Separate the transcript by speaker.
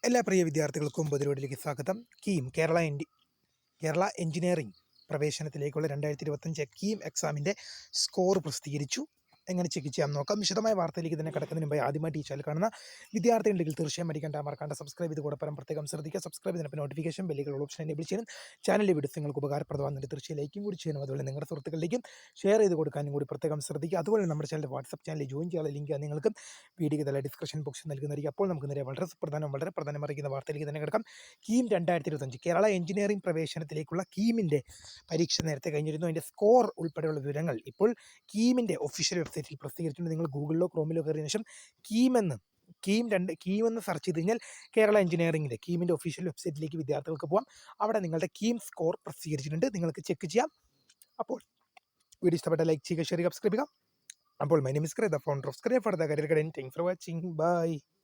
Speaker 1: എല്ലാ പ്രിയ വിദ്യാർത്ഥികൾക്കും പൊതുരോടിലേക്ക് സ്വാഗതം. കേരള എഞ്ചിനീയറിംഗ് പ്രവേശനത്തിലേക്കുള്ള 2025 കീം എക്സാമിൻ്റെ സ്കോർ പ്രസിദ്ധീകരിച്ചു. എങ്ങനെ ചെക്ക് ചെയ്യാൻ നോക്കാം. വിശദമായ വാർത്തയിലേക്ക് തന്നെ കിടക്കുന്നതിന് മുമ്പ് ആദ്യമായിട്ട് ഈ ചാനൽ കാണുന്ന വിദ്യാർത്ഥികളുണ്ടെങ്കിൽ തീർച്ചയായും മറക്കാണ്ട് സബ്സ്ക്രൈബ് ചെയ്ത് കൂടെ പ്രത്യേകം ശ്രദ്ധിക്കുക. സബ്സ്ക്രൈബ് ചെയ്തപ്പോൾ നോട്ടിഫിക്കേഷൻ ബെല്ലുകൾ ഓപ്ഷൻ എനേബിൾ ചെയ്യണം. ചാനലിലെ വീഡിയോസ് നിങ്ങൾക്ക് ഉപകാരപ്രദമാകുന്നുണ്ട് തീർച്ചയായും ലൈക്കും കൂടി ചെയ്യണം. അതുപോലെ നിങ്ങളുടെ സുഹൃത്തുക്കളിലേക്കും ഷെയർ ചെയ്ത് കൊടുക്കാനും കൂടി പ്രത്യേകം ശ്രദ്ധിക്കുക. അതുപോലെ നമ്മുടെ ചാനൽ വാട്സപ്പ് ചാനലിൽ ജോയിൻ ചെയ്യാനുള്ള ലിങ്ക് നിങ്ങൾക്ക് വീഡിയോയ്ക്ക് തല ഡിസ്ക്രിപ്ഷൻ ബോക്സിൽ നൽകുന്നതായിരിക്കും. അപ്പോൾ നമുക്ക് നേരെ വളരെ പ്രധാനമറിയിക്കുന്ന വാർത്തയിലേക്ക് തന്നെ കിടക്കാം. കീം 2025 കേരള എഞ്ചിനീയറിംഗ് പ്രവേശനത്തിലേക്കുള്ള കീമിൻ്റെ പരീക്ഷ നേരത്തെ കഴിഞ്ഞിരുന്നു. അതിൻ്റെ സ്കോർ ഉൾപ്പെടെയുള്ള വിവരങ്ങൾ ഇപ്പോൾ കീമിൻ്റെ ഒഫീഷ്യൽ വെബ്സൈറ്റിൽ പ്രസിദ്ധീകരിച്ചിട്ടുണ്ട്. നിങ്ങൾ ഗൂഗിളിലോ ക്രോമിലോ കയറിയതിനു ശേഷം കീമെന്ന് സെർച്ച് ചെയ്ത് കഴിഞ്ഞാൽ കേരള എഞ്ചിനീയറിംഗിൻ്റെ കീമിൻ്റെ ഒഫീഷ്യൽ വെബ്സൈറ്റിലേക്ക് വിദ്യാർത്ഥികൾക്ക് പോകാം. അവിടെ നിങ്ങളുടെ കീം സ്കോർ പ്രസിദ്ധീകരിച്ചിട്ടുണ്ട്. നിങ്ങൾക്ക് ചെക്ക് ചെയ്യാം. അപ്പോൾ വീഡിയോ ഇഷ്ടപ്പെട്ട ലൈക്ക് ചെയ്യുക, ഷെയർ ചെയ്യുക, സബ്സ്ക്രൈബ് ചെയ്യുക. അപ്പോൾ മൈ നെയിം ഇസ് ക്രേ, ദ ഫൗണ്ടർ ഓഫ് സ്ക്രേ for the career guidance. Thanks for watching. By.